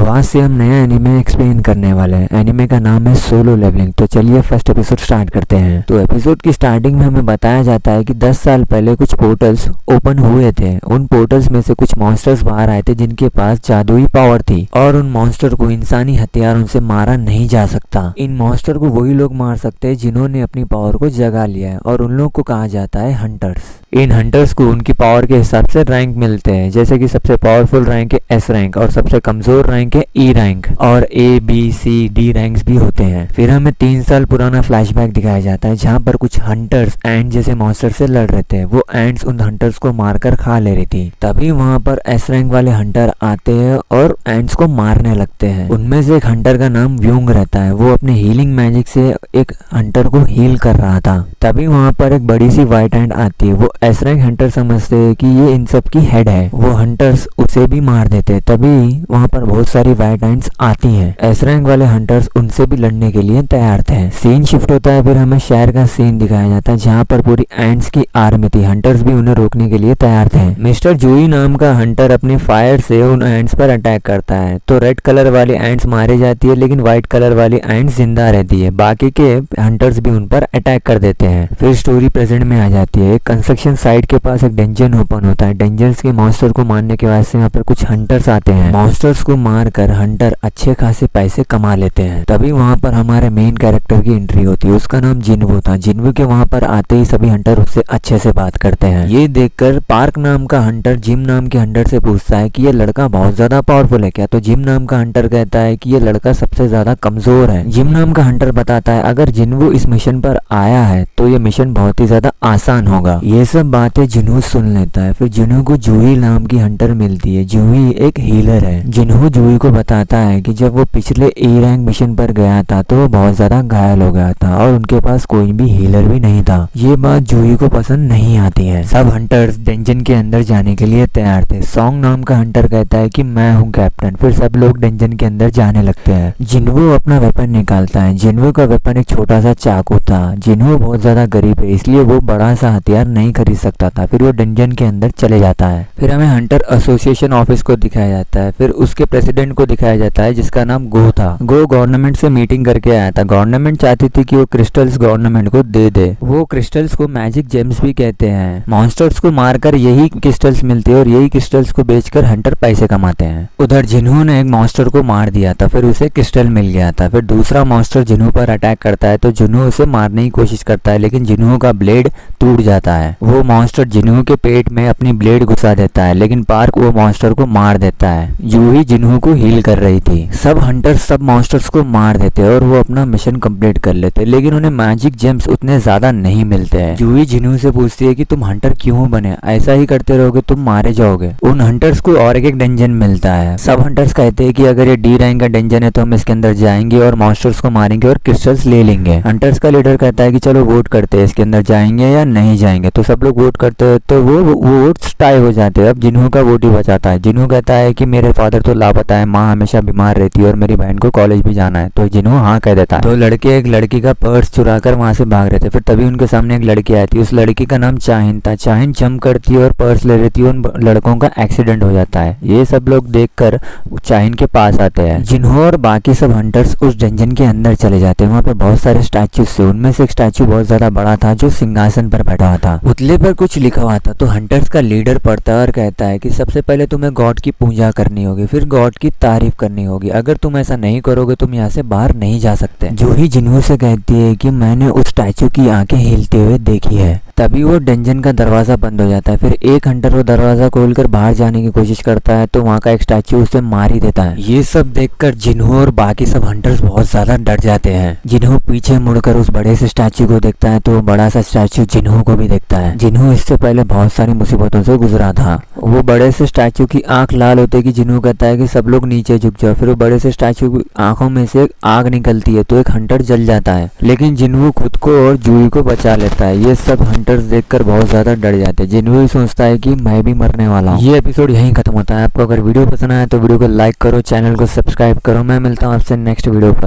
आज से हम नया एनिमे एक्सप्लेन करने वाले हैं। एनिमे का नाम है सोलो लेवलिंग। तो चलिए फर्स्ट एपिसोड स्टार्ट करते हैं। तो एपिसोड की स्टार्टिंग में हमें बताया जाता है कि 10 साल पहले कुछ पोर्टल्स ओपन हुए थे। उन पोर्टल्स में से कुछ मॉन्स्टर्स बाहर आए थे जिनके पास जादुई पावर थी और उन मॉन्स्टर को इंसानी हथियारों से मारा नहीं जा सकता। इन मॉन्स्टर को वही लोग मार सकते हैं जिन्होंने अपनी पावर को जगा लिया है और उन लोग को कहा जाता है हंटर्स। इन हंटर्स को उनकी पावर के हिसाब से रैंक मिलते हैं, जैसे कि सबसे पावरफुल रैंक है एस रैंक और सबसे कमजोर रैंक है ई रैंक और A B C D ranks भी होते हैं। फिर हमें 3 साल पुराना फ्लैशबैक दिखाया जाता है जहाँ पर कुछ हंटर्स एंड जैसे मॉन्स्टर से लड़ रहे थे। वो एंड्स उन हंटर्स को मारकर खा ले रही थी। तभी वहाँ पर एस रैंक वाले हंटर आते हैं और एंड्स को मारने लगते हैं। उनमें से एक हंटर का नाम व्यूंग रहता है। वो अपने हीलिंग मैजिक से एक हंटर को हील कर रहा था। तभी वहाँ पर एक बड़ी सी व्हाइट एंड आती है। वो एस रैंक हंटर समझते हैं कि ये इन सब की हेड है। वो हंटर्स उसे भी मार देते। तभी वहाँ पर बहुत सारी व्हाइट एंड्स आती हैं। एस रैंक वाले हंटर्स उनसे भी लड़ने के लिए तैयार थे। सीन शिफ्ट होता है। फिर हमें शहर का सीन दिखाया जाता है जहाँ पर पूरी एंड्स की आर्मी थी। हंटर्स भी उन्हें रोकने के लिए तैयार थे। मिस्टर जूई नाम का हंटर अपने फायर से उन एंड्स पर अटैक करता है। तो रेड कलर वाली एंड्स मारी जाती है लेकिन व्हाइट कलर वाली एंड्स जिंदा रहती है। बाकी के हंटर्स भी उन पर अटैक कर देते हैं। फिर स्टोरी प्रेजेंट में आ जाती है। एक कंस्ट्रक्शन साइट के पास एक डंजन ओपन होता है। डंजन्स के मॉन्स्टर को मारने के बाद से यहाँ पर कुछ हंटर्स आते हैं। मॉन्स्टर्स को मारकर हंटर अच्छे खासे पैसे कमा लेते हैं। तभी वहाँ पर हमारे मेन कैरेक्टर की एंट्री होती है। उसका नाम जिन्वू था। जिन्वू के वहाँ पर आते ही सभी हंटर उससे अच्छे से बात करते हैं। ये देखकर पार्क नाम का हंटर जिम नाम के हंटर से पूछता है कि ये लड़का बहुत ज्यादा पावरफुल है क्या। तो जिम नाम का हंटर कहता है कि ये लड़का सबसे ज्यादा कमजोर है। जिम नाम का हंटर बताता है अगर जिन्वू इस मिशन पर आया है तो ये मिशन बहुत ही ज्यादा आसान होगा। ये सब बातें जिन्हू सुन लेता है। फिर जिन्हू को जूही नाम की हंटर मिलती है। जूही एक हीलर है। जिन्हू जूही को बताता है कि जब वो पिछले ए रैंक मिशन पर गया था तो वो बहुत ज्यादा घायल हो गया था और उनके पास कोई भी हीलर भी नहीं था। ये बात जूही को पसंद नहीं आती है। सब हंटर्स डंजन के अंदर जाने के लिए तैयार थे। सॉन्ग नाम का हंटर कहता है कि मैं हूँ कैप्टन। फिर सब लोग डंजन के अंदर जाने लगते हैं। जिन्हू अपना वेपन निकालता है। जिन्हू का वेपन एक छोटा सा चाकू था। जिन्हू बहुत ज्यादा गरीब है इसलिए वो बड़ा सा हथियार नहीं खरीद सकता था। फिर वो डंजन के अंदर चले जाता है। फिर हमें हंटर एसोसिएशन ऑफिस को दिखाया जाता है। फिर उसके प्रेसिडेंट को दिखाया जाता है जिसका नाम गो था। गो गवर्नमेंट से मीटिंग करके आया था। गवर्नमेंट चाहती थी कि वो क्रिस्टल्स गवर्नमेंट को दे दे। वो क्रिस्टल्स को मैजिक जेम्स भी कहते हैं। मॉन्स्टर्स को मारकर यही क्रिस्टल्स मिलते हैं और यही क्रिस्टल्स को बेचकर हंटर पैसे कमाते हैं। उधर जिन्हू ने एक मॉन्स्टर को मार दिया था। फिर उसे क्रिस्टल मिल गया था। फिर दूसरा मॉन्स्टर जिन्हू पर अटैक करता है तो जिन्हू उसे मारने की कोशिश करता है लेकिन जिन्हू का ब्लेड टूट जाता है। वो मॉन्स्टर जिन्हू के पेट में अपनी ब्लेड घुसा देता है लेकिन पार्क वो मॉन्स्टर को मार देता है। जूही जिन्हू को हील कर रही थी। सब हंटर्स सब मॉन्स्टर्स को मार देते और वो अपना मिशन कंप्लीट कर लेते लेकिन उन्हें मैजिक जेम्स उतने ज्यादा नहीं मिलते हैं। जूही जिन्हू से पूछती है कि तुम हंटर क्यों बने, ऐसा ही करते रहोगे तुम मारे जाओगे। उन हंटर्स को और एक डंजन मिलता है। सब हंटर्स कहते हैं कि अगर ये डी रैंक का डंजन है तो हम इसके अंदर जाएंगे और मॉन्स्टर्स को मारेंगे और क्रिस्टल्स ले लेंगे। हंटर्स का लीडर कहता है कि चलो वोट करते हैं इसके अंदर जाएंगे या नहीं जाएंगे। तो सब लोग वोट करते हैं तो वो वोट्स टाई हो जाते हैं। अब जिन्हू का वोट ही बचाता है। जिन्हू कहता है कि मेरे फादर तो लापता है, माँ हमेशा बीमार रहती है और मेरी बहन को कॉलेज भी जाना है। तो जिन्हू हाँ कह देता है। तो लड़के एक लड़की का पर्स चुराकर वहां से भाग रहे थे। फिर तभी उनके सामने एक लड़की आई थी। उस लड़की का नाम चाहिन था। चाहिन जंप करती है और पर्स ले रही थी। उन लड़कों का एक्सीडेंट हो जाता है। ये सब लोग देखकर चाहिन के पास आते हैं। जिन्हू और बाकी सब हंटर्स उस डंजन के अंदर चले जाते हैं। वहाँ पे बहुत सारे स्टैचूज थे। उनमें से एक स्टैचू बहुत ज्यादा बड़ा था जो सिंहासन पर बैठा था। पुतले पर कुछ लिखा हुआ था। तो हंटर्स का लीडर पढ़ता है और कहता है कि सबसे पहले तुम्हें गॉड की पूजा करनी होगी, फिर गॉड की तारीफ करनी होगी। अगर तुम ऐसा नहीं करोगे तुम यहाँ से बाहर नहीं जा सकते। जूही जिन्हू से कहती है कि मैंने उस स्टैचू की आंखें हिलते हुए देखी है। तभी वो डंजन का दरवाजा बंद हो जाता है। फिर एक हंटर वो दरवाजा खोलकर बाहर जाने की कोशिश करता है तो वहाँ का एक स्टैचू उसे मार ही देता है। ये सब देखकर जिन्हू और बाकी सब हंटर्स बहुत ज्यादा डर जाते हैं। जिन्हू पीछे मुड़कर उस बड़े से स्टैचू को देखता है तो वो बड़ा सा स्टैचू जिन्हू को भी देखता है। जिन्हू इससे पहले बहुत सारी मुसीबतों से गुजरा था। वो बड़े से स्टैचू की आंख लाल होते कि जिन्हू कहता है कि सब लोग नीचे झुक जाओ। फिर वो बड़े से स्टैचू की आंखों में से आग निकलती है तो एक हंटर जल जाता है लेकिन जिन्हू खुद को और जूही को बचा लेता है। ये सब हंटर्स देखकर बहुत ज्यादा डर जाते हैं। जिन्हू सोचता है कि मैं भी मरने वाला हूँ। ये एपिसोड यहीं खत्म होता है। आपको अगर वीडियो पसंद आया तो वीडियो को लाइक करो, चैनल को सब्सक्राइब करो। मैं मिलता हूँ आपसे नेक्स्ट वीडियो पर।